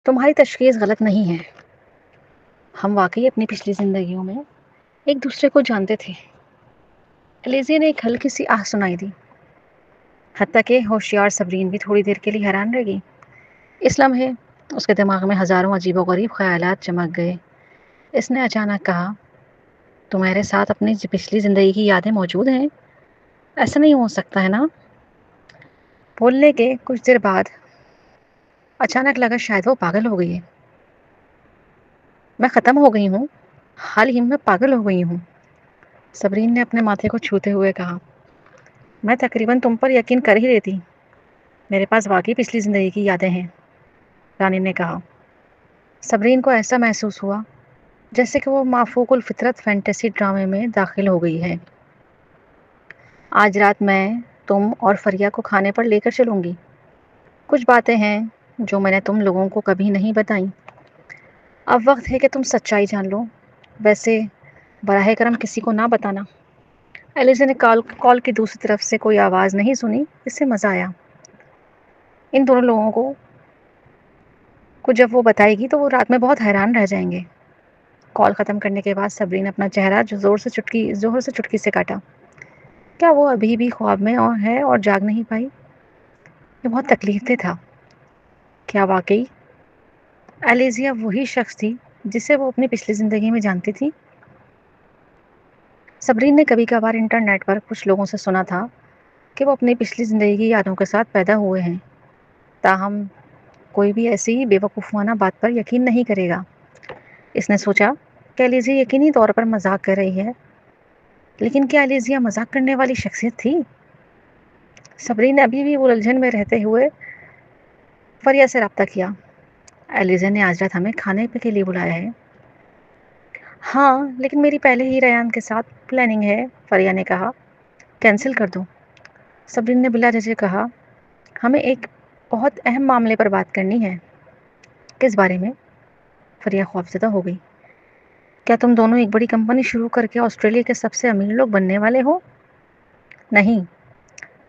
تمہاری تشخیص غلط نہیں ہے۔ ہم واقعی اپنی پچھلی زندگیوں میں ایک دوسرے کو جانتے تھے۔ الیزیا نے ایک ہلکی سی آہ سنائی دی، حتیٰ کہ ہوشیار صبرین بھی تھوڑی دیر کے لیے حیران رہ گئی۔ اس لمحے اس کے دماغ میں ہزاروں عجیب و غریب خیالات چمک گئے۔ اس نے اچانک کہا، تمہارے ساتھ اپنی پچھلی زندگی کی یادیں موجود ہیں؟ ایسا نہیں ہو سکتا ہے نا؟ بولنے کے کچھ دیر بعد اچانک لگا شاید وہ پاگل ہو گئی ہے۔ میں ختم ہو گئی ہوں، حال ہی میں پاگل ہو گئی ہوں، صبرین نے اپنے ماتھے کو چھوتے ہوئے کہا۔ میں تقریباً تم پر یقین کر ہی لیتی، میرے پاس واقعی پچھلی زندگی کی یادیں ہیں، رانی نے کہا۔ صبرین کو ایسا محسوس ہوا جیسے کہ وہ مافوق الفطرت فینٹیسی ڈرامے میں داخل ہو گئی ہے۔ آج رات میں تم اور فریا کو کھانے پر لے کر چلوں گی۔ کچھ باتیں ہیں جو میں نے تم لوگوں کو کبھی نہیں بتائیں۔ اب وقت ہے کہ تم سچائی جان لو، ویسے براہ کرم کسی کو نہ بتانا۔ ایلیزا نے کال کی دوسری طرف سے کوئی آواز نہیں سنی۔ اس سے مزہ آیا۔ ان دونوں لوگوں کو جب وہ بتائے گی تو وہ رات میں بہت حیران رہ جائیں گے۔ کال ختم کرنے کے بعد صبرین اپنا چہرہ جو زور سے چٹکی سے کاٹا۔ کیا وہ ابھی بھی خواب میں ہے اور جاگ نہیں پائی؟ یہ بہت تکلیف دہ تھا۔ کیا واقعی ایلیزیا وہی شخص تھی جسے وہ اپنی پچھلی زندگی میں جانتی تھی؟ صبرین نے کبھی کبھار انٹرنیٹ پر کچھ لوگوں سے سنا تھا کہ وہ اپنی پچھلی زندگی کی یادوں کے ساتھ پیدا ہوئے ہیں، تاہم کوئی بھی ایسی بے وقوفانہ بات پر یقین نہیں کرے گا۔ اس نے سوچا کہ ایلیزیا یقینی طور پر مذاق کر رہی ہے، لیکن کیا ایلیزیا مذاق کرنے والی شخصیت تھی؟ صبرین نے ابھی بھی الجھن میں رہتے ہوئے فریا سے رابطہ کیا۔ ایلیزا نے آج رات ہمیں کھانے کے لیے بلایا ہے۔ ہاں، لیکن میری پہلے ہی ریان کے ساتھ پلاننگ ہے، فریا نے کہا۔ کینسل کر دو، صبرین نے بلا جھجھک کہا۔ ہمیں ایک بہت اہم معاملے پر بات کرنی ہے۔ کس بارے میں؟ فریا خوفزدہ ہو گئی۔ کیا تم دونوں ایک بڑی کمپنی شروع کر کے آسٹریلیا کے سب سے امیر لوگ بننے والے ہو؟ نہیں،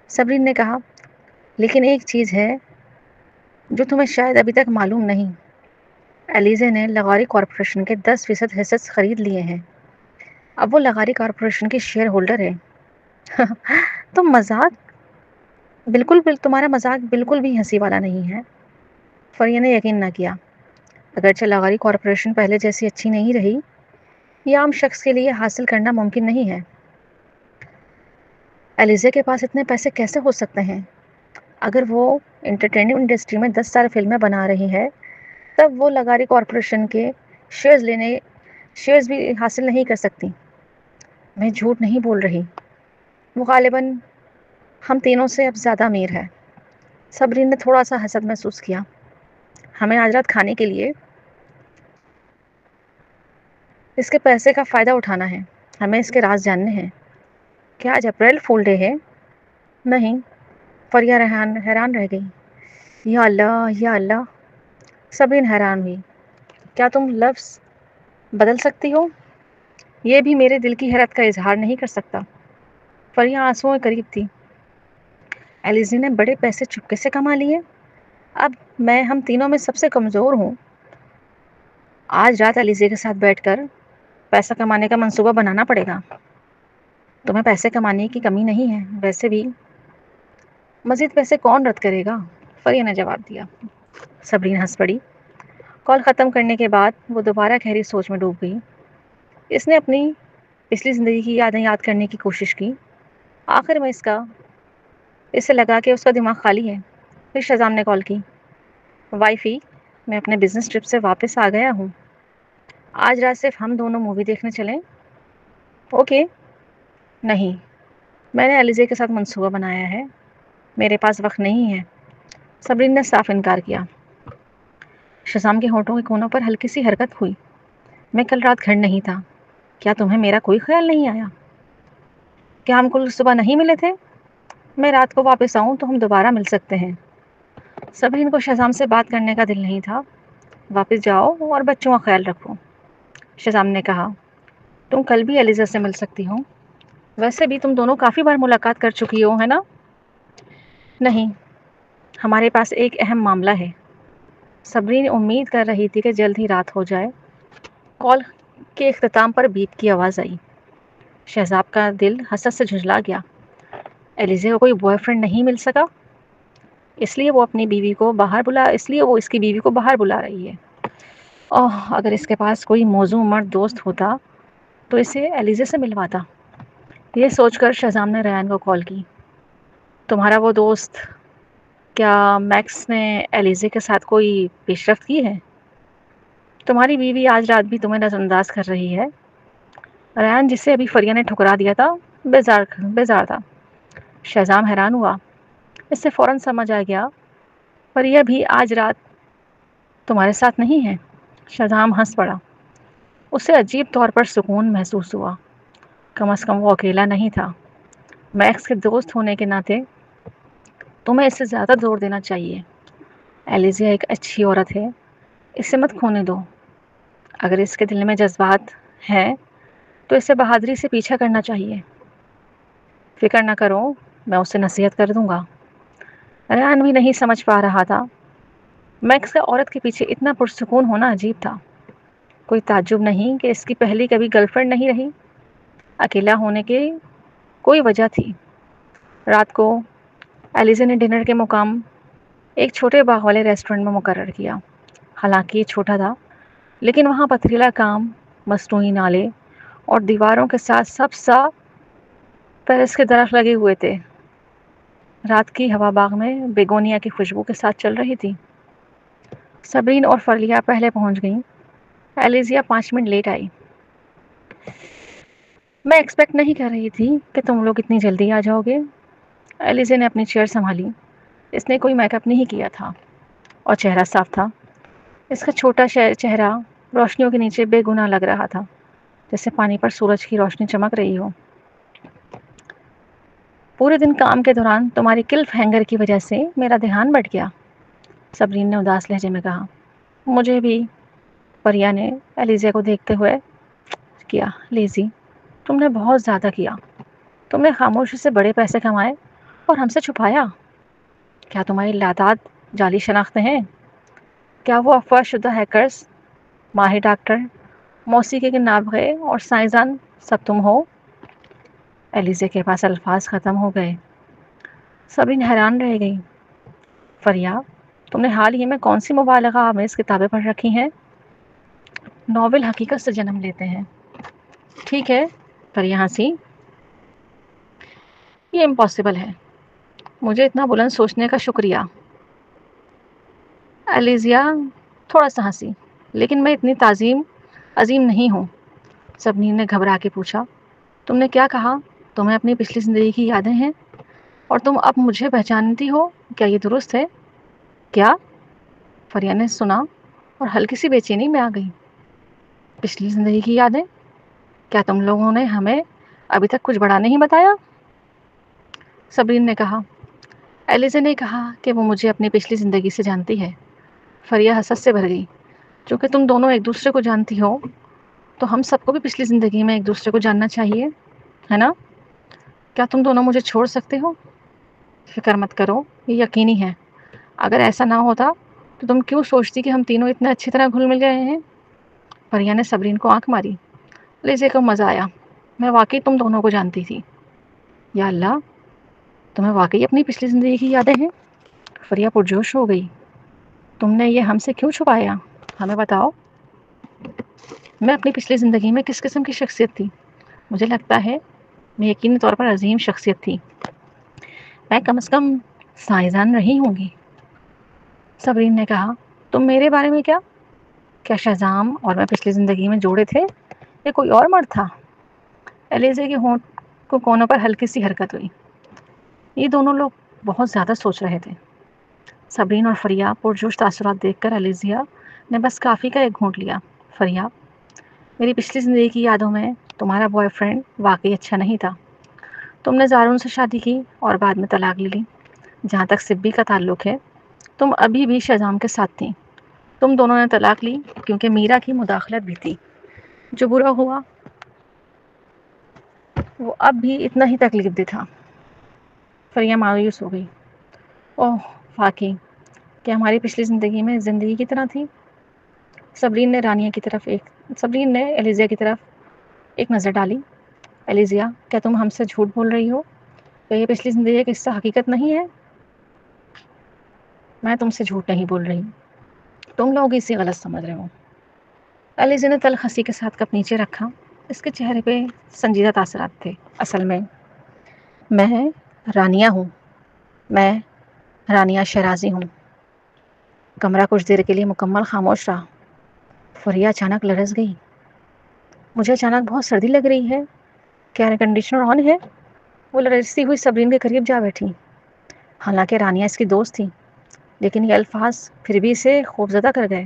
صبرین نے کہا، لیکن ایک چیز ہے جو تمہیں شاید ابھی تک معلوم نہیں۔ ایلیزا نے لغاری کارپوریشن کے 10% حصص خرید لیے ہیں۔ اب وہ لغاری کارپوریشن کی شیئر ہولڈر ہے۔ تمہارا مذاق بالکل بھی ہنسی والا نہیں ہے۔ فریا نے یقین نہ کیا۔ اگرچہ لغاری کارپوریشن پہلے جیسی اچھی نہیں رہی، یہ عام شخص کے لیے حاصل کرنا ممکن نہیں ہے۔ ایلیزا کے پاس اتنے پیسے کیسے ہو سکتے ہیں؟ اگر وہ انٹرٹینمنٹ انڈسٹری میں 10 سال فلمیں بنا رہی ہے، تب وہ لغاری کارپوریشن کے شیئرز بھی حاصل نہیں کر سکتی۔ میں جھوٹ نہیں بول رہی، وہ غالباً ہم تینوں سے اب زیادہ امیر ہے۔ صبرین نے تھوڑا سا حسد محسوس کیا۔ ہمیں آج رات کھانے کے لیے اس کے پیسے کا فائدہ اٹھانا ہے، ہمیں اس کے راز جاننے ہیں۔ کیا آج اپریل فول ڈے ہے؟ نہیں، فریا حیران رہ گئی۔ یا اللہ، یا اللہ! صبرین حیران ہوئی۔ کیا تم لفظ بدل سکتی ہو؟ یہ بھی میرے دل کی حیرت کا اظہار نہیں کر سکتا۔ فریا آنسوؤں کے قریب تھی۔ ایلیزا نے بڑے پیسے چپکے سے کما لیے؟ اب ہم تینوں میں سب سے کمزور ہوں۔ آج رات ایلیزا کے ساتھ بیٹھ کر پیسہ کمانے کا منصوبہ بنانا پڑے گا۔ تمہیں پیسے کمانے کی کمی نہیں ہے، ویسے بھی مزید پیسے کون رد کرے گا؟ فریا نے جواب دیا۔ صبرین ہنس پڑی۔ کال ختم کرنے کے بعد وہ دوبارہ گہری سوچ میں ڈوب گئی۔ اس نے اپنی پچھلی زندگی کی یادیں یاد کرنے کی کوشش کی۔ آخر میں اسے لگا کہ اس کا دماغ خالی ہے۔ پھر شہزام نے کال کی۔ وائفی، میں اپنے بزنس ٹرپ سے واپس آ گیا ہوں۔ آج رات صرف ہم دونوں مووی دیکھنے چلیں؟ اوکے۔ نہیں، میں نے ایلیزا کے ساتھ منصوبہ بنایا ہے، میرے پاس وقت نہیں ہے، صبرین نے صاف انکار کیا۔ شہزام کے ہونٹوں کے کونوں پر ہلکی سی حرکت ہوئی۔ میں کل رات گھر نہیں تھا، کیا تمہیں میرا کوئی خیال نہیں آیا؟ کیا ہم کل صبح نہیں ملے تھے؟ میں رات کو واپس آؤں تو ہم دوبارہ مل سکتے ہیں۔ صبرین کو شہزام سے بات کرنے کا دل نہیں تھا۔ واپس جاؤ اور بچوں کا خیال رکھو، شہزام نے کہا۔ تم کل بھی ایلیزا سے مل سکتی ہو، ویسے بھی تم دونوں کافی بار ملاقات کر چکی ہو، ہے نا؟ نہیں، ہمارے پاس ایک اہم معاملہ ہے۔ صبرین امید کر رہی تھی کہ جلد ہی رات ہو جائے۔ کال کے اختتام پر بیپ کی آواز آئی۔ شہزاب کا دل حسرت سے جھنجلا گیا۔ ایلیزے کو کوئی بوائے فرینڈ نہیں مل سکا، اس لیے وہ اس کی بیوی کو باہر بلا رہی ہے۔ اگر اس کے پاس کوئی موزوں مرد دوست ہوتا تو اسے ایلیزے سے ملواتا۔ یہ سوچ کر شہزام نے ریان کو کال کی۔ تمہارا وہ دوست، کیا میکس نے ایلیزے کے ساتھ کوئی پیش رفت کی ہے؟ تمہاری بیوی آج رات بھی تمہیں نظر انداز کر رہی ہے۔ ریان، جسے ابھی فریا نے ٹھکرا دیا تھا، بیزار تھا۔ شہزام حیران ہوا۔ اس سے فوراً سمجھ آ گیا فریا بھی آج رات تمہارے ساتھ نہیں ہے۔ شہزام ہنس پڑا۔ اسے عجیب طور پر سکون محسوس ہوا۔ کم از کم وہ اکیلا نہیں تھا۔ میکس کے دوست ہونے کے ناطے تمہیں اس سے زیادہ زور دینا چاہیے۔ ایلیزیا ایک اچھی عورت ہے، اسے مت کھونے دو۔ اگر اس کے دل میں جذبات ہیں تو اسے بہادری سے پیچھا کرنا چاہیے۔ فکر نہ کرو، میں اسے نصیحت کر دوں گا۔ ریان بھی نہیں سمجھ پا رہا تھا۔ میکس کا عورت کے پیچھے اتنا پرسکون ہونا عجیب تھا۔ کوئی تعجب نہیں کہ اس کی پہلی کبھی گرل فرینڈ نہیں رہی۔ اکیلا ہونے کی کوئی وجہ تھی۔ رات کو ایلیزے نے ڈنر کے مقام ایک چھوٹے باغ والے ریسٹورنٹ میں مقرر کیا۔ حالانکہ یہ چھوٹا تھا، لیکن وہاں پتھریلا کام، مصنوعی نالے اور دیواروں کے ساتھ سب پیرس کے درخت لگے ہوئے تھے۔ رات کی ہوا باغ میں بیگونیا کی خوشبو کے ساتھ چل رہی تھی۔ صبرین اور فریا پہلے پہنچ گئیں۔ ایلیزیا 5 منٹ لیٹ آئی۔ میں ایکسپیکٹ نہیں کر رہی تھی کہ تم لوگ اتنی جلدی آ جاؤ گے۔ ایلیزیا نے اپنی چیئر سنبھالی۔ اس نے کوئی میک اپ نہیں کیا تھا اور چہرہ صاف تھا۔ اس کا چھوٹا چہرہ روشنیوں کے نیچے بے گناہ لگ رہا تھا، جیسے پانی پر سورج کی روشنی چمک رہی ہو۔ پورے دن کام کے دوران تمہاری کلف ہینگر کی وجہ سے میرا دھیان بٹ گیا، صبرین نے اداس لہجے میں کہا۔ مجھے بھی، فریا نے ایلیزیا کو دیکھتے ہوئے کیا۔ لیزی، تم نے بہت زیادہ کیا۔ تم نے خاموشی سے بڑے پیسے کمائے اور ہم سے چھپایا۔ کیا تمہاری لاتعداد جعلی شناختیں ہیں؟ کیا وہ افواہ شدہ ہیکرز، ماہر ڈاکٹر، موسیقی کے نابغے اور سائنسدان سب تم ہو؟ ایلیزے کے پاس الفاظ ختم ہو گئے۔ صبرین حیران رہ گئی۔ فریا، تم نے حال ہی میں کون سی مبالغہ آمیز کتابیں پڑھ رکھی ہیں؟ ناول حقیقت سے جنم لیتے ہیں۔ ٹھیک ہے، فریا ہنسی۔ یہ امپاسبل ہے۔ مجھے اتنا بلند سوچنے کا شکریہ۔ ایلیزیا تھوڑا سا ہنسی۔ لیکن میں اتنی عظیم نہیں ہوں۔ صبرین نے گھبرا کے پوچھا۔ تم نے کیا کہا؟ تمہیں اپنی پچھلی زندگی کی یادیں ہیں اور تم اب مجھے پہچانتی ہو، کیا یہ درست ہے؟ کیا؟ فریا نے سنا اور ہلکی سی بے چینی میں آ گئی۔ پچھلی زندگی کی یادیں؟ کیا تم لوگوں نے ہمیں ابھی تک کچھ بڑا نہیں بتایا؟ صبرین نے کہا۔ ایلیزے نے کہا کہ وہ مجھے اپنی پچھلی زندگی سے جانتی ہے۔ فریا حسرت سے بھر گئی۔ چونکہ تم دونوں ایک دوسرے کو جانتی ہو تو ہم سب کو بھی پچھلی زندگی میں ایک دوسرے کو جاننا چاہیے، ہے نا؟ کیا تم دونوں مجھے چھوڑ سکتے ہو؟ فکر مت کرو، یہ یقینی ہے۔ اگر ایسا نہ ہوتا تو تم کیوں سوچتی کہ ہم تینوں اتنے اچھی طرح گھل مل گئے ہیں؟ فریا نے صبرین کو آنکھ ماری۔ لیزے کو مزہ آیا۔ میں واقعی تم دونوں کو جانتی تھی۔ یا اللہ، تمہیں واقعی اپنی پچھلی زندگی کی یادیں ہیں؟ فریا پرجوش ہو گئی۔ تم نے یہ ہم سے کیوں چھپایا؟ ہمیں بتاؤ۔ میں اپنی پچھلی زندگی میں کس قسم کی شخصیت تھی؟ مجھے لگتا ہے میں یقینی طور پر عظیم شخصیت تھی۔ میں کم از کم سائنسدان رہی ہوں گی۔ صبرین نے کہا۔ تم میرے بارے میں کیا؟ کیا شہزام اور میں پچھلی زندگی میں جوڑے تھے یا کوئی اور مرد تھا؟ ایلیزے کے ہونٹ کو کونوں پر ہلکی سی حرکت ہوئی۔ یہ دونوں لوگ بہت زیادہ سوچ رہے تھے۔ صبرین اور فریا پرجوش تاثرات دیکھ کر ایلیزیا نے بس کافی کا ایک گھونٹ لیا۔ فریا، میری پچھلی زندگی کی یادوں میں تمہارا بوائے فرینڈ واقعی اچھا نہیں تھا۔ تم نے زارون سے شادی کی اور بعد میں طلاق لے لی۔ جہاں تک سبی کا تعلق ہے، تم ابھی بھی شہزام کے ساتھ تھیں۔ تم دونوں نے طلاق لی کیونکہ میرا کی مداخلت بھی تھی۔ جو برا ہوا وہ اب بھی اتنا ہی تکلیف دہ تھا۔ فریا مایوس ہو گئی۔ اوہ، واقعی کہ ہماری پچھلی زندگی میں زندگی کی طرح تھی؟ صبرین نے ایلیزیا کی طرف ایک نظر ڈالی۔ ایلیزیا، کیا تم ہم سے جھوٹ بول رہی ہو؟ کیا یہ پچھلی زندگی کا قصہ حقیقت نہیں ہے؟ میں تم سے جھوٹ نہیں بول رہی، تم لوگ اسے غلط سمجھ رہے ہو۔ ایلیزیا نے تلخ ہنسی کے ساتھ کپ نیچے رکھا۔ اس کے چہرے پہ سنجیدہ تاثرات تھے۔ اصل میں رانیہ ہوں، میں رانیہ شیرازی ہوں۔ کمرہ کچھ دیر کے لیے مکمل خاموش رہا۔ فریہ اچانک لرز گئی۔ مجھے اچانک بہت سردی لگ رہی ہے، کیا ایئر کنڈیشنر آن ہے؟ وہ لرزتی ہوئی صبرین کے قریب جا بیٹھی۔ حالانکہ رانیہ اس کی دوست تھی، لیکن یہ الفاظ پھر بھی اسے خوفزدہ کر گئے۔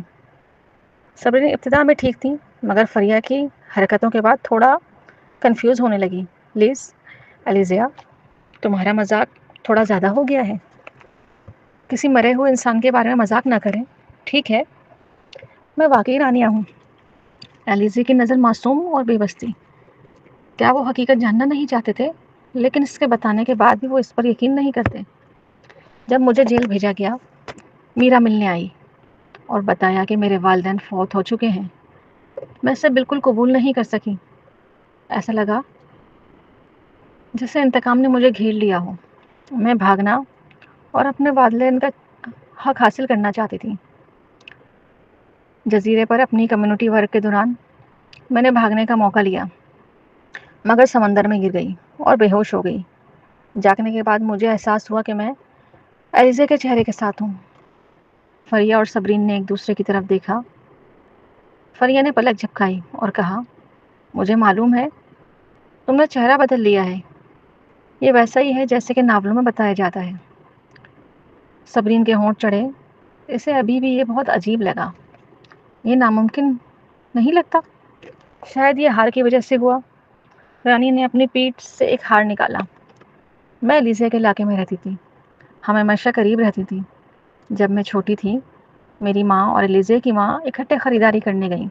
صبرین ابتدا میں ٹھیک تھی، مگر فریہ کی حرکتوں کے بعد تھوڑا کنفیوز ہونے لگی۔ ایلیزیا، تمہارا مذاق تھوڑا زیادہ ہو گیا ہے۔ کسی مرے ہوئے انسان کے بارے میں مذاق نہ کریں، ٹھیک ہے؟ میں واقعی رانیہ ہوں۔ ایلیزیا کی نظر معصوم اور بے بس تھی۔ کیا وہ حقیقت جاننا نہیں چاہتے تھے؟ لیکن اس کے بتانے کے بعد بھی وہ اس پر یقین نہیں کرتے۔ جب مجھے جیل بھیجا گیا، میرا ملنے آئی اور بتایا کہ میرے والدین فوت ہو چکے ہیں۔ میں اسے بالکل قبول نہیں کر سکی۔ ایسا لگا جیسے انتقام نے مجھے گھیر لیا ہو۔ میں بھاگنا اور اپنے والدین کا حق حاصل کرنا چاہتی تھی۔ جزیرے پر اپنی کمیونٹی ورک کے دوران میں نے بھاگنے کا موقع لیا، مگر سمندر میں گر گئی اور بے ہوش ہو گئی۔ جاگنے کے بعد مجھے احساس ہوا کہ میں ایلیزیا کے چہرے کے ساتھ ہوں۔ فریہ اور صبرین نے ایک دوسرے کی طرف دیکھا۔ فریہ نے پلک جھپکائی اور کہا، مجھے معلوم ہے، تم نے چہرہ بدل لیا ہے۔ یہ ویسا ہی ہے جیسے کہ ناولوں میں بتایا جاتا ہے۔ صبرین کے ہونٹ چڑھے۔ اسے ابھی بھی یہ بہت عجیب لگا۔ یہ ناممکن نہیں لگتا؟ شاید یہ ہار کی وجہ سے ہوا۔ رانی نے اپنی پیٹھ سے ایک ہار نکالا۔ میں ایلیزیا کے علاقے میں رہتی تھی، ہم ہمیشہ قریب رہتی تھی۔ جب میں چھوٹی تھی، میری ماں اور ایلیزیا کی ماں اکٹھے خریداری کرنے گئیں۔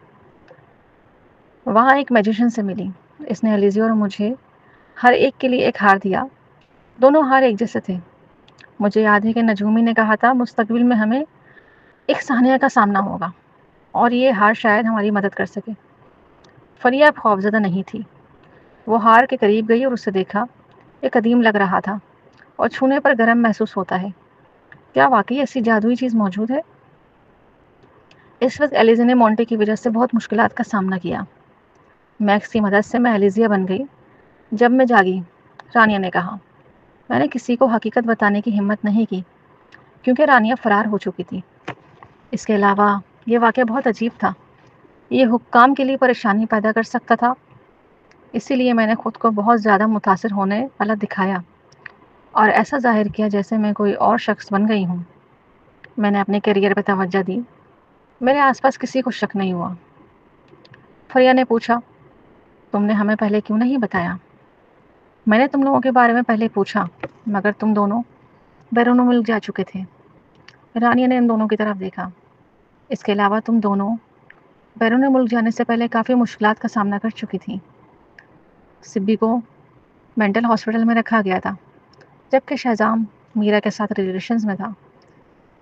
وہاں ایک میجیشین سے ملی۔ اس نے ایلیزیا اور مجھے ہر ایک کے لیے ایک ہار دیا۔ دونوں ہار ایک جیسے تھے۔ مجھے یاد ہے کہ نجومی نے کہا تھا مستقبل میں ہمیں ایک سانحہ کا سامنا ہوگا اور یہ ہار شاید ہماری مدد کر سکے۔ فریہ اب خوفزدہ نہیں تھی۔ وہ ہار کے قریب گئی اور اسے دیکھا۔ یہ قدیم لگ رہا تھا اور چھونے پر گرم محسوس ہوتا ہے۔ کیا واقعی ایسی جادوئی چیز موجود ہے؟ اس وقت ایلیزیا نے مونٹے کی وجہ سے بہت مشکلات کا سامنا کیا۔ میکس کی مدد سے میں ایلیزیا بن گئی۔ جب میں جاگی، رانیہ نے کہا، میں نے کسی کو حقیقت بتانے کی ہمت نہیں کی کیونکہ رانیہ فرار ہو چکی تھی۔ اس کے علاوہ یہ واقعہ بہت عجیب تھا۔ یہ حکام کے لیے پریشانی پیدا کر سکتا تھا۔ اسی لیے میں نے خود کو بہت زیادہ متاثر ہونے والا دکھایا اور ایسا ظاہر کیا جیسے میں کوئی اور شخص بن گئی ہوں۔ میں نے اپنے کیریئر پہ توجہ دی۔ میرے آس پاس کسی کو شک نہیں ہوا۔ فریہ نے پوچھا، تم نے ہمیں پہلے کیوں نہیں بتایا؟ میں نے تم لوگوں کے بارے میں پہلے پوچھا، مگر تم دونوں بیرون ملک جا چکے تھے۔ رانیہ نے ان دونوں کی طرف دیکھا۔ اس کے علاوہ تم دونوں بیرون ملک جانے سے پہلے کافی مشکلات کا سامنا کر چکی تھی۔ سبی کو مینٹل ہاسپٹل میں رکھا گیا تھا، جبکہ شہزام میرا کے ساتھ ریلیشنز میں تھا۔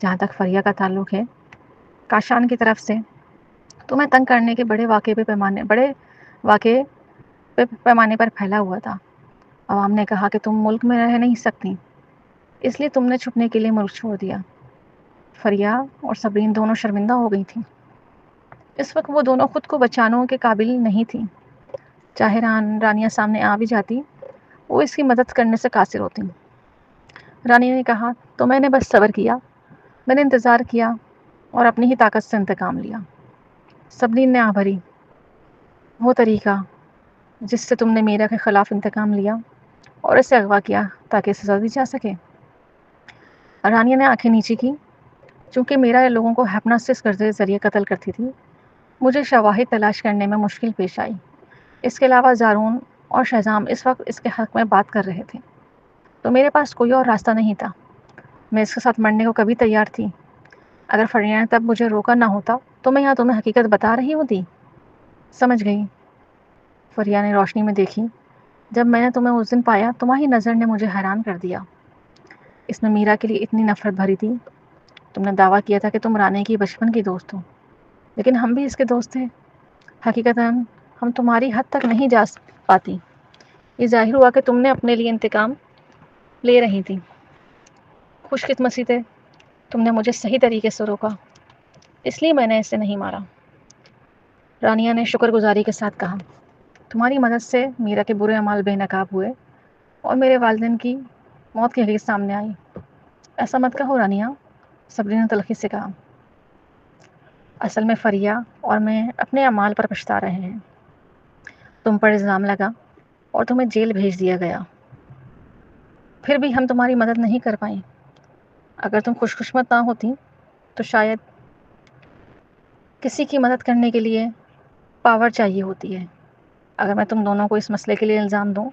جہاں تک فریہ کا تعلق ہے، کاشان کی طرف سے تمہیں تنگ کرنے کے بڑے واقعے پیمانے پر پھیلا ہوا تھا۔ عوام نے کہا کہ تم ملک میں رہ نہیں سکتی، اس لیے تم نے چھپنے کے لیے ملک چھوڑ دیا۔ فریہ اور صبرین دونوں شرمندہ ہو گئی تھیں۔ اس وقت وہ دونوں خود کو بچانے کے قابل نہیں تھیں۔ چاہے رانیہ سامنے آ بھی جاتی، وہ اس کی مدد کرنے سے قاصر ہوتی۔ رانیہ نے کہا، تو میں نے بس صبر کیا، میں نے انتظار کیا اور اپنی ہی طاقت سے انتقام لیا۔ صبرین نے آہ بھری، وہ طریقہ جس سے تم نے میرا کے خلاف انتقام لیا اور اسے اغوا کیا تاکہ سزا دی جا سکے۔ رانیہ نے آنکھیں نیچے کی۔ چونکہ میرا لوگوں کو ہپنوسس کے ذریعے قتل کرتی تھی، مجھے شواہد تلاش کرنے میں مشکل پیش آئی۔ اس کے علاوہ زارون اور شہزام اس وقت اس کے حق میں بات کر رہے تھے، تو میرے پاس کوئی اور راستہ نہیں تھا۔ میں اس کے ساتھ مرنے کو کبھی تیار تھی۔ اگر فریہ نے تب مجھے روکا نہ ہوتا تو میں یہاں تمہیں حقیقت بتا رہی ہوتی۔ سمجھ گئی؟ فریہ نے روشنی میں دیکھی۔ جب میں نے تمہیں اس دن پایا، تمہاری نظر نے مجھے حیران کر دیا۔ اس میں میرا کے لیے اتنی نفرت بھری تھی۔ تم نے دعویٰ کیا تھا کہ تم رانی کی بچپن کی دوست ہو، لیکن ہم بھی اس کے دوست تھے۔ حقیقتاً ہم تمہاری حد تک نہیں جا پاتی۔ یہ ظاہر ہوا کہ تم نے اپنے لیے انتقام لے رہی تھی۔ خوش قسمتی سے تم نے مجھے صحیح طریقے سے روکا، اس لیے میں نے اسے نہیں مارا۔ رانیہ نے شکر گزاری کے ساتھ کہا، تمہاری مدد سے میرا کے برے اعمال بے نقاب ہوئے اور میرے والدین کی موت کی حقیقت سامنے آئی۔ ایسا مت کہو رانیہ، صبری نے تلخی سے کہا۔ اصل میں فریہ اور میں اپنے اعمال پر پچھتا رہے ہیں۔ تم پر الزام لگا اور تمہیں جیل بھیج دیا گیا، پھر بھی ہم تمہاری مدد نہیں کر پائیں۔ اگر تم خوش قسمت نہ ہوتی تو شاید کسی کی مدد کرنے کے لیے پاور چاہیے ہوتی ہے۔ اگر میں تم دونوں کو اس مسئلے کے لیے الزام دوں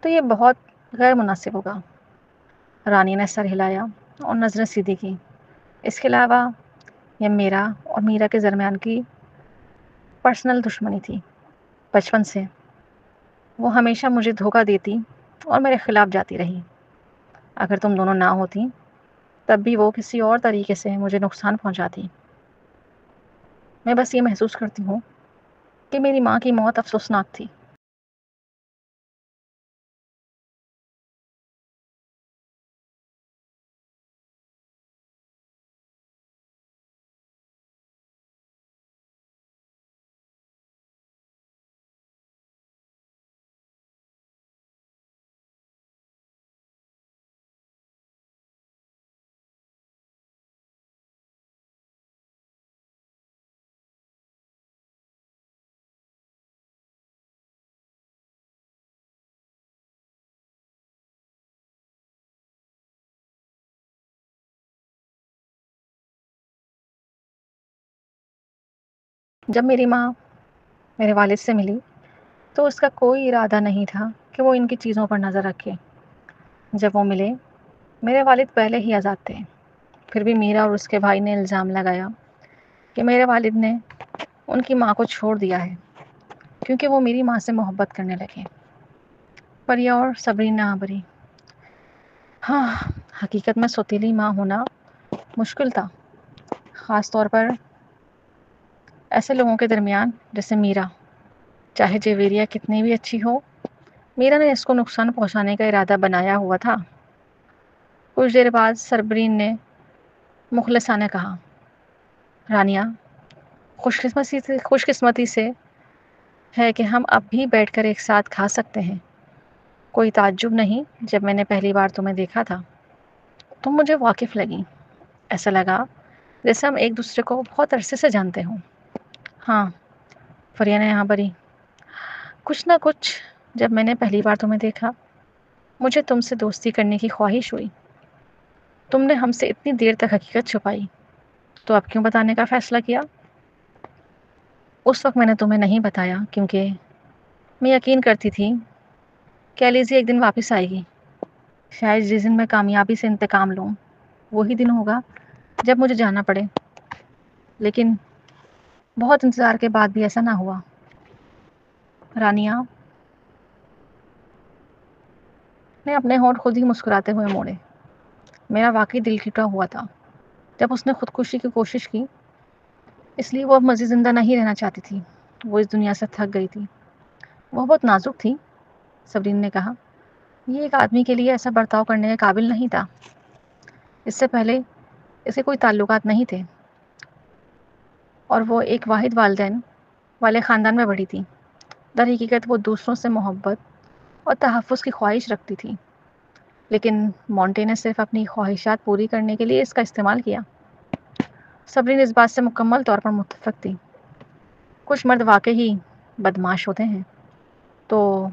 تو یہ بہت غیر مناسب ہوگا۔ رانی نے سر ہلایا اور نظریں سیدھی کی۔ اس کے علاوہ یہ میرا اور میرا کے درمیان کی پرسنل دشمنی تھی، بچپن سے۔ وہ ہمیشہ مجھے دھوکہ دیتی اور میرے خلاف جاتی رہی۔ اگر تم دونوں نہ ہوتی تب بھی وہ کسی اور طریقے سے مجھے نقصان پہنچاتی۔ میں بس یہ محسوس کرتی ہوں کہ میری ماں کی موت افسوسناک تھی۔ جب میری ماں میرے والد سے ملی تو اس کا کوئی ارادہ نہیں تھا کہ وہ ان کی چیزوں پر نظر رکھے۔ جب وہ ملے میرے والد پہلے ہی آزاد تھے، پھر بھی میرا اور اس کے بھائی نے الزام لگایا کہ میرے والد نے ان کی ماں کو چھوڑ دیا ہے کیونکہ وہ میری ماں سے محبت کرنے لگے۔ پریہ اور صبری نہ بری۔ ہاں، حقیقت میں سوتیلی ماں ہونا مشکل تھا، خاص طور پر ایسے لوگوں کے درمیان جیسے میرا۔ چاہے جیویریا کتنی بھی اچھی ہو، میرا نے اس کو نقصان پہنچانے کا ارادہ بنایا ہوا تھا۔ کچھ دیر بعد سربرین نے مخلصانہ کہا، رانیہ، خوش قسمتی سے ہے کہ ہم اب بھی بیٹھ کر ایک ساتھ کھا سکتے ہیں۔ کوئی تعجب نہیں جب میں نے پہلی بار تمہیں دیکھا تھا تم مجھے واقف لگی۔ ایسا لگا جیسے ہم ایک دوسرے کو بہت عرصے سے جانتے ہوں۔ ہاں، فریہ نے یہاں بری، کچھ نہ کچھ۔ جب میں نے پہلی بار تمہیں دیکھا مجھے تم سے دوستی کرنے کی خواہش ہوئی۔ تم نے ہم سے اتنی دیر تک حقیقت چھپائی، تو اب کیوں بتانے کا فیصلہ کیا؟ اس وقت میں نے تمہیں نہیں بتایا کیونکہ میں یقین کرتی تھی کہ ایلیزی ایک دن واپس آئے گی۔ شاید جس دن میں کامیابی سے انتقام لوں وہی دن ہوگا جب مجھے جانا پڑے، لیکن بہت انتظار کے بعد بھی ایسا نہ ہوا۔ رانیہ نے اپنے ہونٹ خود ہی مسکراتے ہوئے موڑے۔ میرا واقعی دل ٹوٹا ہوا تھا جب اس نے خودکشی کی کوشش کی، اس لیے وہ اب مزید زندہ نہیں رہنا چاہتی تھی۔ وہ اس دنیا سے تھک گئی تھی۔ وہ بہت نازک تھی، صبرین نے کہا۔ یہ ایک آدمی کے لیے ایسا برتاؤ کرنے کے قابل نہیں تھا۔ اس سے پہلے اسے کوئی تعلقات نہیں تھے اور وہ ایک واحد والدین والے خاندان میں بڑھی تھی۔ در حقیقت وہ دوسروں سے محبت اور تحفظ کی خواہش رکھتی تھی، لیکن مونٹے نے صرف اپنی خواہشات پوری کرنے کے لیے اس کا استعمال کیا۔ صبرین اس بات سے مکمل طور پر متفق تھی۔ کچھ مرد واقعی بدمعاش ہوتے ہیں۔ تو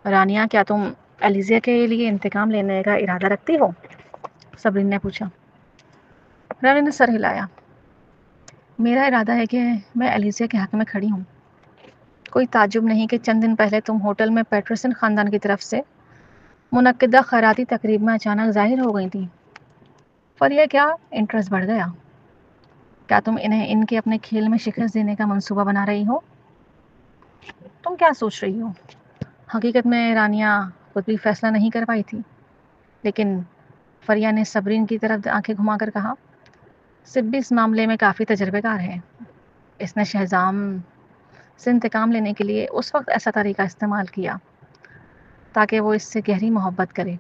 رانیہ، کیا تم ایلیزیا کے لیے انتقام لینے کا ارادہ رکھتی ہو؟ صبرین نے پوچھا۔ رانی نے سر ہلایا۔ میرا ارادہ ہے کہ میں ایلیزیا کے حق میں کھڑی ہوں۔ کوئی تعجب نہیں کہ چند دن پہلے تم ہوٹل میں پیٹرسن خاندان کی طرف سے منعقدہ خیراتی تقریب میں اچانک ظاہر ہو گئی تھی۔ فریہ کیا انٹرسٹ بڑھ گیا؟ کیا تم انہیں ان کے اپنے کھیل میں شکست دینے کا منصوبہ بنا رہی ہو؟ تم کیا سوچ رہی ہو؟ حقیقت میں رانیہ خود بھی فیصلہ نہیں کر پائی تھی، لیکن فریہ نے صبرین کی طرف آنکھیں گھما کر کہا، سب بھی اس معاملے میں کافی تجربے کار ہے. اس نے شہزام سے انتقام لینے کے لیے اس وقت ایسا طریقہ استعمال کیا تاکہ وہ اس سے گہری محبت کرے.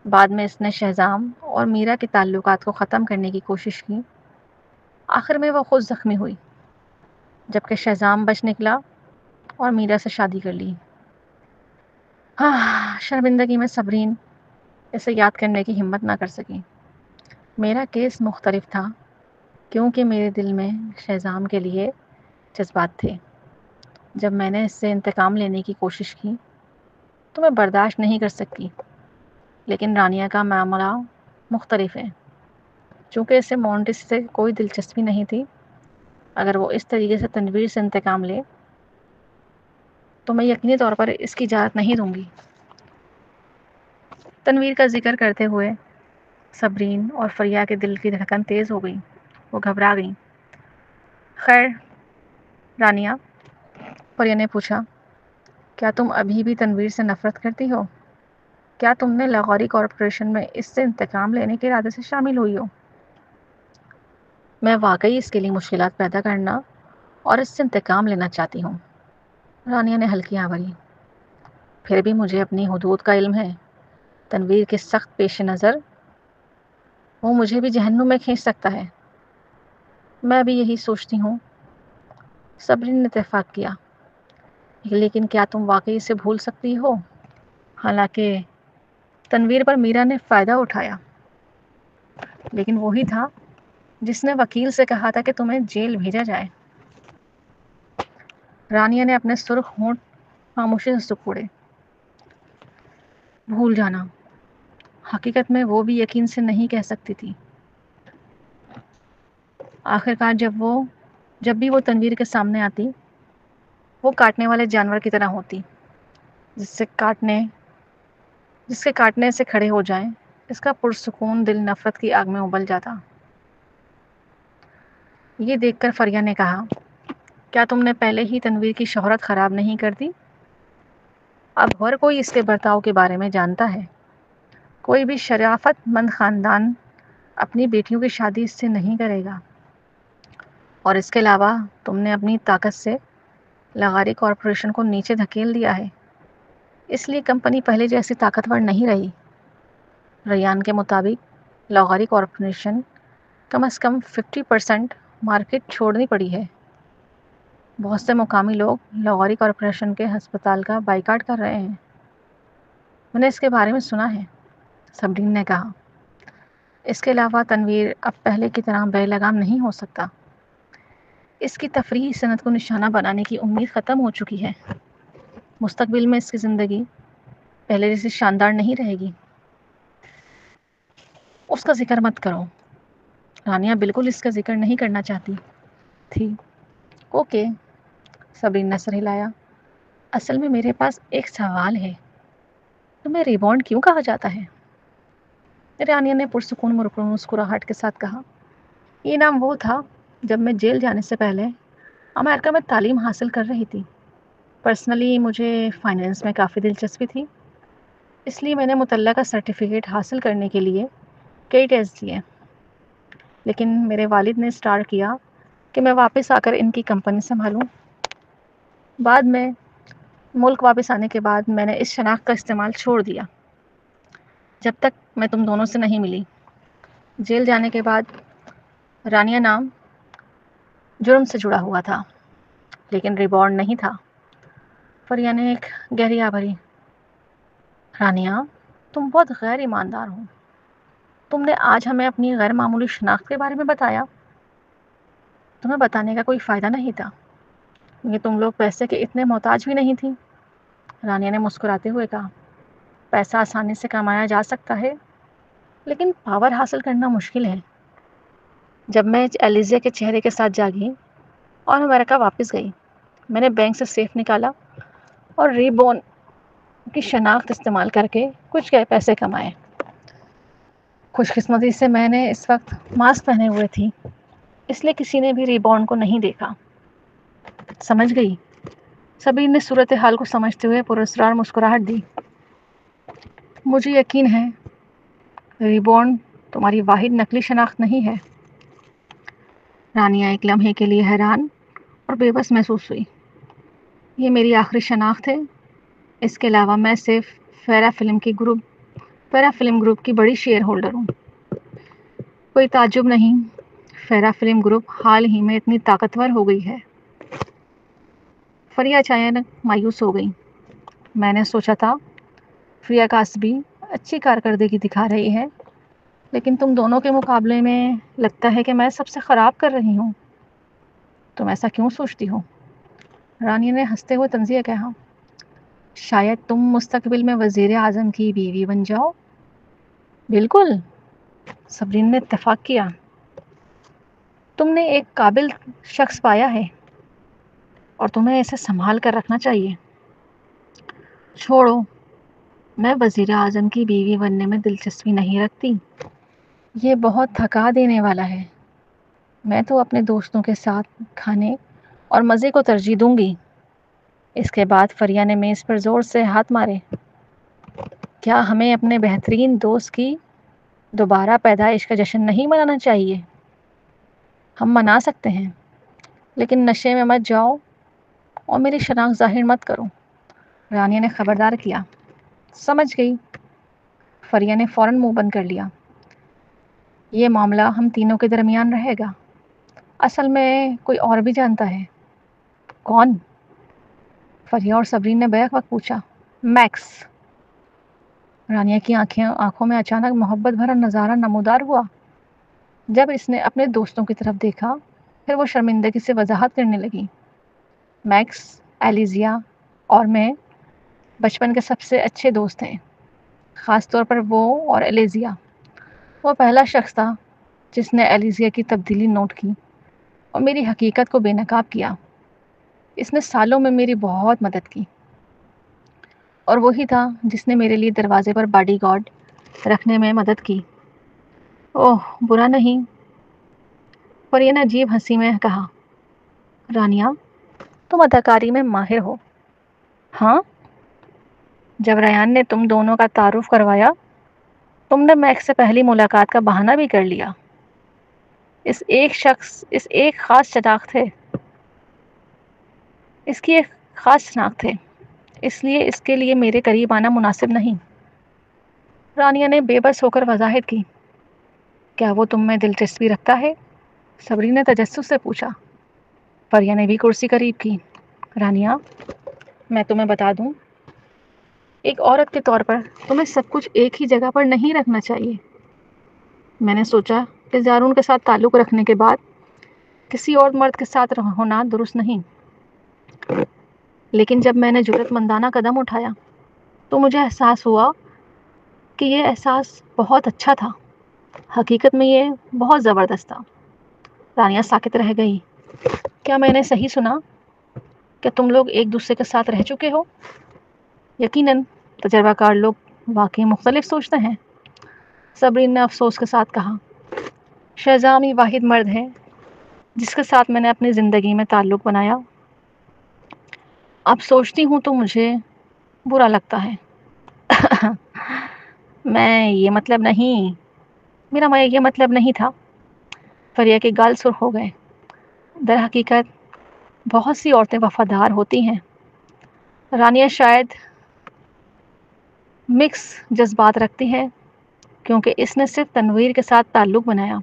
بعد میں اس نے شہزام اور میرا کے تعلقات کو ختم کرنے کی کوشش کی. آخر میں وہ خود زخمی ہوئی جبکہ شہزام بچ نکلا اور میرا سے شادی کر لی. شرمندگی میں صبرین اسے یاد کرنے کی ہمت نہ کر سکی. میرا کیس مختلف تھا کیونکہ میرے دل میں شہزام کے لیے جذبات تھے. جب میں نے اس سے انتقام لینے کی کوشش کی تو میں برداشت نہیں کر سکتی. لیکن رانیہ کا معاملہ مختلف ہے. چونکہ اسے مونٹس سے کوئی دلچسپی نہیں تھی، اگر وہ اس طریقے سے تنویر سے انتقام لے تو میں یقینی طور پر اس کی اجازت نہیں دوں گی. تنویر کا ذکر کرتے ہوئے صبرین اور فریا کے دل کی دھڑکن تیز ہو گئی. وہ گھبرا گئیں. خیر رانیہ، فریا نے پوچھا، کیا تم ابھی بھی تنویر سے نفرت کرتی ہو؟ کیا تم نے لاہوری کارپوریشن میں اس سے انتقام لینے کے ارادے سے شامل ہوئی ہو؟ میں واقعی اس کے لیے مشکلات پیدا کرنا اور اس سے انتقام لینا چاہتی ہوں. رانیہ نے ہلکی آنکھ بھری. پھر بھی مجھے اپنی حدود کا علم ہے. تنویر کے سخت پیش نظر وہ مجھے بھی جہنم میں کھینچ سکتا ہے. میں بھی یہی سوچتی ہوں. صبرین نے اتفاق کیا. لیکن کیا تم واقعی اسے بھول سکتی ہو؟ حالانکہ تنویر پر میرا نے فائدہ اٹھایا، لیکن وہی تھا جس نے وکیل سے کہا تھا کہ تمہیں جیل بھیجا جائے. رانیہ نے اپنے سرخ ہونٹ خاموشی سے سکوڑے. بھول جانا، حقیقت میں وہ بھی یقین سے نہیں کہہ سکتی تھی. آخرکار جب بھی وہ تنویر کے سامنے آتی وہ کاٹنے والے جانور کی طرح ہوتی جس کے کاٹنے سے کھڑے ہو جائیں. اس کا پرسکون دل نفرت کی آگ میں ابل جاتا. یہ دیکھ کر فریا نے کہا، کیا تم نے پہلے ہی تنویر کی شہرت خراب نہیں کر دی؟ اب ہر کوئی اس کے برتاؤ کے بارے میں جانتا ہے. کوئی بھی شرافت مند خاندان اپنی بیٹیوں کی شادی اس سے نہیں کرے گا. اور اس کے علاوہ تم نے اپنی طاقت سے لاہوری کارپوریشن کو نیچے دھکیل دیا ہے، اس لیے کمپنی پہلے جیسی طاقتور نہیں رہی. ریان کے مطابق لاہوری کارپوریشن کم از کم 50% مارکیٹ چھوڑنی پڑی ہے. بہت سے مقامی لوگ لاہوری کارپوریشن کے ہسپتال کا بائیکاٹ کر رہے ہیں. میں نے اس کے بارے میں سنا ہے، صبرین نے کہا. اس کے علاوہ تنویر اب پہلے کی طرح بے لگام نہیں ہو سکتا. اس کی تفریحی صنعت کو نشانہ بنانے کی امید ختم ہو چکی ہے. مستقبل میں اس کی زندگی پہلے جیسی شاندار نہیں رہے گی. اس کا ذکر مت کرو. رانیہ بالکل اس کا ذکر نہیں کرنا چاہتی تھی. اوکے، صبرین نے سر ہلایا. اصل میں میرے پاس ایک سوال ہے. تمہیں ریبانڈ کیوں کہا جاتا ہے؟ رانیہ نے پرسکون مسکراہٹ کے ساتھ کہا، یہ نام وہ تھا جب میں جیل جانے سے پہلے امریکہ میں تعلیم حاصل کر رہی تھی. پرسنلی مجھے فائنینس میں کافی دلچسپی تھی، اس لیے میں نے متعلقہ سرٹیفکیٹ حاصل کرنے کے لیے کئی ٹیسٹ دیے. لیکن میرے والد نے اسٹارٹ کیا کہ میں واپس آ کر ان کی کمپنی سنبھالوں. بعد میں ملک واپس آنے کے بعد میں نے اس شناخت کا استعمال چھوڑ دیا جب تک میں تم دونوں سے نہیں ملی. جیل جانے کے بعد رانیہ نام جرم سے جڑا ہوا تھا، لیکن ریبانڈ نہیں تھا. فریا نے ایک گہری آہ بھری. رانیہ، تم بہت غیر ایماندار ہو. تم نے آج ہمیں اپنی غیر معمولی شناخت کے بارے میں بتایا. تمہیں بتانے کا کوئی فائدہ نہیں تھا کیونکہ تم لوگ پیسے کے اتنے محتاج بھی نہیں تھی. رانیہ نے مسکراتے ہوئے کہا، پیسہ آسانی سے کمایا جا سکتا ہے لیکن پاور حاصل کرنا مشکل ہے. جب میں ایلیزیا کے چہرے کے ساتھ جاگی اور امریکہ واپس گئی، میں نے بینک سے سیف نکالا اور ریبون کی شناخت استعمال کر کے کچھ پیسے کمائے. خوش قسمتی سے میں نے اس وقت ماسک پہنے ہوئے تھی، اس لیے کسی نے بھی ریبانڈ کو نہیں دیکھا. سمجھ گئی؟ صبرین نے صورتحال کو سمجھتے ہوئے پراسرار مسکراہٹ دی. مجھے یقین ہے ریبانڈ تمہاری واحد نقلی شناخت نہیں ہے. رانیہ ایک لمحے کے لیے حیران اور بے بس محسوس ہوئی. یہ میری آخری شناخت ہے. اس کے علاوہ میں صرف پیرا فلم گروپ کی بڑی شیئر ہولڈر ہوں. کوئی تعجب نہیں، پیرا فلم گروپ حال ہی میں اتنی طاقتور ہو گئی ہے. فریہ اچانک مایوس ہو گئی. میں نے سوچا تھا فریہ کاسبی اچھی کارکردگی دکھا رہی ہے، لیکن تم دونوں کے مقابلے میں لگتا ہے کہ میں سب سے خراب کر رہی ہوں. تم ایسا کیوں سوچتی ہو؟ رانی نے ہنستے ہوئے طنزیہ کہا. شاید تم مستقبل میں وزیر اعظم کی بیوی بن جاؤ. بالکل، صبرین نے اتفاق کیا. تم نے ایک قابل شخص پایا ہے اور تمہیں اسے سنبھال کر رکھنا چاہیے. چھوڑو، میں وزیر اعظم کی بیوی بننے میں دلچسپی نہیں رکھتی. یہ بہت تھکا دینے والا ہے. میں تو اپنے دوستوں کے ساتھ کھانے اور مزے کو ترجیح دوں گی. اس کے بعد فریہ نے میز پر زور سے ہاتھ مارے. کیا ہمیں اپنے بہترین دوست کی دوبارہ پیدائش کا جشن نہیں منانا چاہیے؟ ہم منا سکتے ہیں، لیکن نشے میں مت جاؤ اور میری شناخت ظاہر مت کرو. رانیہ نے خبردار کیا. سمجھ گئی. فریہ نے فوراً منہ بند کر لیا. یہ معاملہ ہم تینوں کے درمیان رہے گا. اصل میں کوئی اور بھی جانتا ہے. کون؟ فریہ اور صبرین نے بیک وقت پوچھا. میکس. رانیہ کی آنکھوں میں اچانک محبت بھرا نظارہ نمودار ہوا. جب اس نے اپنے دوستوں کی طرف دیکھا، پھر وہ شرمندگی سے وضاحت کرنے لگی. میکس، ایلیزیا اور میں بچپن کے سب سے اچھے دوست ہیں. خاص طور پر وہ اور ایلیزیا. وہ پہلا شخص تھا جس نے ایلیزیا کی تبدیلی نوٹ کی اور میری حقیقت کو بے نقاب کیا. اس نے سالوں میں میری بہت مدد کی، اور وہی تھا جس نے میرے لیے دروازے پر باڈی گارڈ رکھنے میں مدد کی. اوہ، برا نہیں، فریہ نے عجیب ہنسی میں کہا. رانیہ، تم اداکاری میں ماہر ہو. ہاں؟ جب ریان نے تم دونوں کا تعارف کروایا، تم نے میکس سے پہلی ملاقات کا بہانہ بھی کر لیا. اس ایک خاص شناخت ہے. اس کی ایک خاص شناخت ہے، اس لیے اس کے لیے میرے قریب آنا مناسب نہیں. رانیہ نے بے بس ہو کر وضاحت کی. کیا وہ تم میں دلچسپی رکھتا ہے؟ صبرین نے تجسس سے پوچھا. فریہ نے بھی کرسی قریب کی. رانیہ، میں تمہیں بتا دوں، ایک عورت کے طور پر تمہیں سب کچھ ایک ہی جگہ پر نہیں رکھنا چاہیے. میں نے سوچا کہ زارون کے ساتھ تعلق رکھنے کے بعد کسی اور مرد کے ساتھ ہونا درست نہیں. لیکن جب میں نے جرأت مندانہ قدم اٹھایا تو مجھے احساس ہوا کہ یہ احساس بہت اچھا تھا. حقیقت میں یہ بہت زبردست تھا. رانیہ ساکت رہ گئی. کیا میں نے صحیح سنا کہ تم لوگ ایک دوسرے کے ساتھ رہ چکے ہو؟ یقیناً تجربہ کار لوگ واقعی مختلف سوچتے ہیں. صبرین نے افسوس کے ساتھ کہا. شہزام ہی واحد مرد ہے جس کے ساتھ میں نے اپنی زندگی میں تعلق بنایا. اب سوچتی ہوں تو مجھے برا لگتا ہے. میرا یہ مطلب نہیں تھا. فریہ کے گال سرخ ہو گئے. در حقیقت بہت سی عورتیں وفادار ہوتی ہیں. رانیہ شاید مکس جذبات رکھتی ہے کیونکہ اس نے صرف تنویر کے ساتھ تعلق بنایا.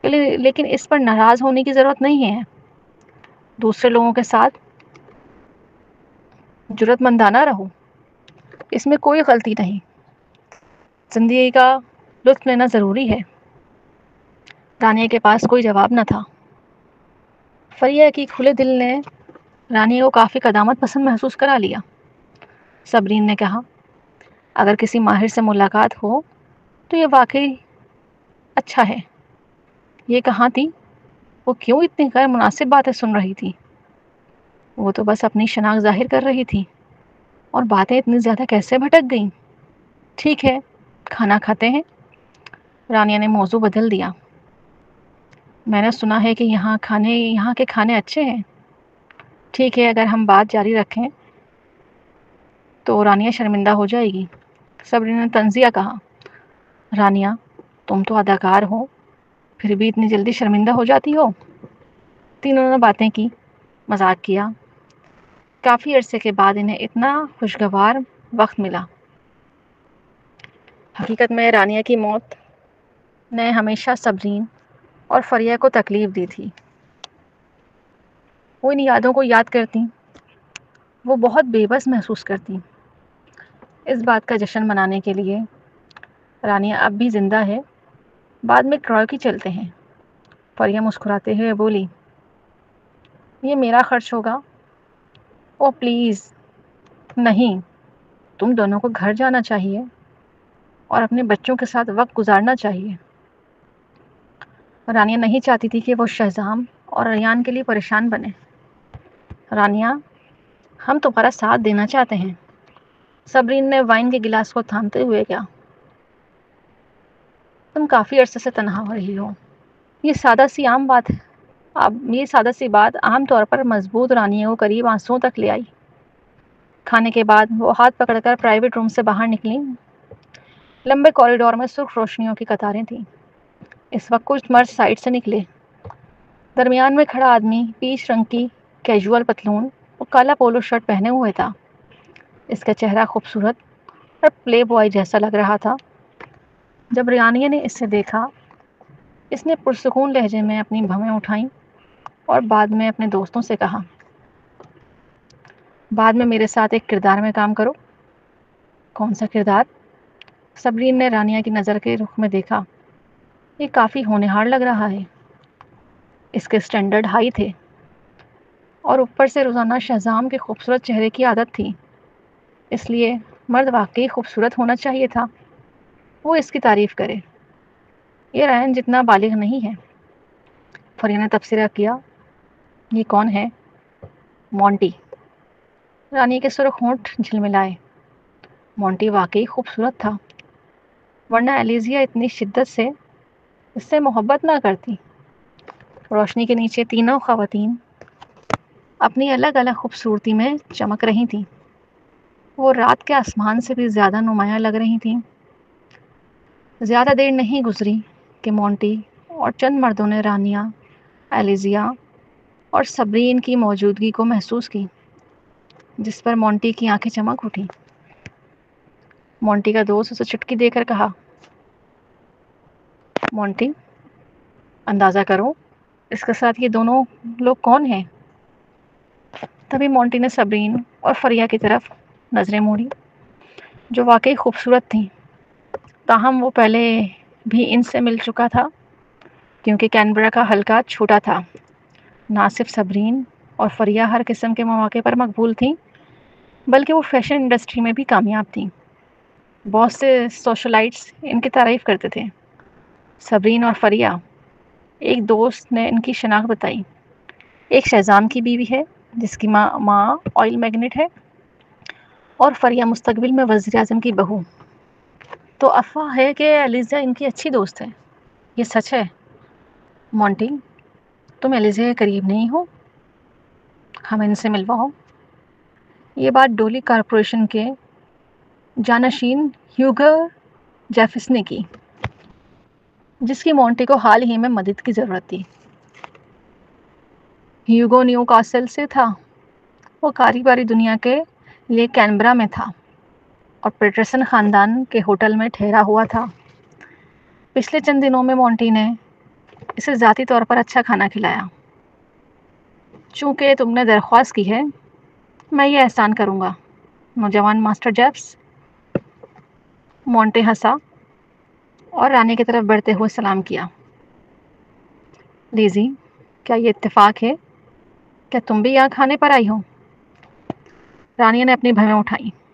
لیکن اس پر ناراض ہونے کی ضرورت نہیں ہے. دوسرے لوگوں کے ساتھ جرأت مندانہ رہو. اس میں کوئی غلطی نہیں. زندگی کا لطف لینا ضروری ہے. رانیہ کے پاس کوئی جواب نہ تھا. فریہ کی کھلے دل نے رانیہ کو کافی قدامت پسند محسوس کرا لیا. صبرین نے کہا. اگر کسی ماہر سے ملاقات ہو تو یہ واقعی اچھا ہے. یہ کہاں تھی؟ وہ کیوں اتنی غیر مناسب باتیں سن رہی تھی؟ وہ تو بس اپنی شناخت ظاہر کر رہی تھی، اور باتیں اتنی زیادہ کیسے بھٹک گئیں؟ ٹھیک ہے، کھانا کھاتے ہیں. رانیہ نے موضوع بدل دیا. میں نے سنا ہے کہ یہاں کے کھانے اچھے ہیں. ٹھیک ہے، اگر ہم بات جاری رکھیں تو رانیہ شرمندہ ہو جائے گی. صبرین نے طنزیہ کہا. رانیہ، تم تو اداکار ہو، پھر بھی اتنی جلدی شرمندہ ہو جاتی ہو؟ تینوں نے باتیں کی، مذاق کیا۔ کافی عرصے کے بعد انہیں اتنا خوشگوار وقت ملا۔ حقیقت میں رانیہ کی موت نے ہمیشہ صبرین اور فریہ کو تکلیف دی تھی۔ وہ ان یادوں کو یاد کرتی، وہ بہت بے بس محسوس کرتی۔ اس بات کا جشن منانے کے لیے رانیہ اب بھی زندہ ہے، بعد میں ٹرائے کی چلتے ہیں۔ فریہ مسکراتے ہوئے بولی، یہ میرا خرچ ہوگا۔ او پلیز نہیں، تم دونوں کو گھر جانا چاہیے اور اپنے بچوں کے ساتھ وقت گزارنا چاہیے۔ رانیہ نہیں چاہتی تھی کہ وہ شہزام اور ریان کے لیے پریشان بنے۔ رانیہ، ہم تمہارا ساتھ دینا چاہتے ہیں، صبرین نے وائن کے گلاس کو تھامتے ہوئے کہا۔ تم کافی عرصے سے تنہا ہو رہی ہو، یہ سادہ سی بات عام طور پر مضبوط رانیہ کو قریب آنسوؤں تک لے آئی۔ کھانے کے بعد وہ ہاتھ پکڑ کر پرائیویٹ روم سے باہر نکلی۔ لمبے کوریڈور میں سرخ روشنیوں کی قطاریں تھیں۔ اس وقت کچھ مرد سائڈ سے نکلے۔ درمیان میں کھڑا آدمی پیچ رنگ کی کیجول پتلون اور کالا پولو شرٹ پہنے ہوئے تھا۔ اس کا چہرہ خوبصورت اور پلے بوائے جیسا لگ رہا تھا۔ جب رانیہ نے اسے دیکھا، اس نے پرسکون لہجے میں اپنی بھویں اٹھائیں اور بعد میں اپنے دوستوں سے کہا، بعد میں میرے ساتھ ایک کردار میں کام کرو۔ کون سا کردار؟ صبرین نے رانیہ کی نظر کے رخ میں دیکھا۔ یہ کافی ہونہار لگ رہا ہے۔ اس کے سٹینڈرڈ ہائی تھے اور اوپر سے روزانہ شہزام کے خوبصورت چہرے کی عادت تھی، اس لیے مرد واقعی خوبصورت ہونا چاہیے تھا۔ وہ اس کی تعریف کرے۔ یہ ریان جتنا بالغ نہیں ہے۔ فریہ نے تبصرہ کیا۔ یہ کون ہے؟ مونٹی۔ رانی کے سرخ ہونٹ جھلملائے۔ مونٹی واقعی خوبصورت تھا، ورنہ ایلیزیا اتنی شدت سے اس سے محبت نہ کرتی۔ روشنی کے نیچے تینوں خواتین اپنی الگ الگ خوبصورتی میں چمک رہی تھیں۔ وہ رات کے آسمان سے بھی زیادہ نمایاں لگ رہی تھیں۔ زیادہ دیر نہیں گزری کہ مونٹی اور چند مردوں نے رانیہ، ایلیزیا اور صبرین کی موجودگی کو محسوس کی، جس پر مونٹی کی آنکھیں چمک اٹھیں۔ مونٹی کا دوست اسے چٹکی دے کر کہا، مونٹی، اندازہ کرو اس کے ساتھ یہ دونوں لوگ کون ہیں؟ تبھی مونٹی نے صبرین اور فریہ کی طرف نظریں موڑی، جو واقعی خوبصورت تھیں۔ تاہم وہ پہلے بھی ان سے مل چکا تھا، کیونکہ کینبرا کا حلقہ چھوٹا تھا۔ نہ صرف صبرین اور فریہ ہر قسم کے مواقع پر مقبول تھیں، بلکہ وہ فیشن انڈسٹری میں بھی کامیاب تھیں۔ بہت سے سوشلائٹس ان کی تعریف کرتے تھے۔ صبرین اور فریہ، ایک دوست نے ان کی شناخت بتائی، ایک شہزام کی بیوی ہے جس کی ماں آئل میگنیٹ ہے، اور فریہ مستقبل میں وزیر اعظم کی بہو۔ تو افواہ ہے کہ ایلیزیا ان کی اچھی دوست ہے، یہ سچ ہے؟ مونٹی، تم ایلیزیا کے قریب نہیں ہو، ہمیں ان سے ملواؤ۔ یہ بات ڈولی کارپوریشن کے جانشین ہیوگر جیفس نے کی، جس کی مونٹی کو حال ہی میں مدد کی ضرورت تھی۔ ہیوگو نیو کاسل سے تھا، وہ کاروباری دنیا کے لیے کینبرا میں تھا اور پیٹرسن خاندان کے ہوٹل میں ٹھہرا ہوا تھا۔ پچھلے چند دنوں میں مونٹی نے اسے ذاتی طور پر اچھا کھانا کھلایا۔ چونکہ تم نے درخواست کی ہے، میں یہ احسان کروں گا، نوجوان ماسٹر جیفس۔ مونٹی ہنسا اور رانی کی طرف بڑھتے ہوئے سلام کیا۔ لیزی، کیا یہ اتفاق ہے؟ کیا تم بھی یہاں کھانے پر آئی ہو؟ رانیہ نے اپنی بھویں اٹھائیں۔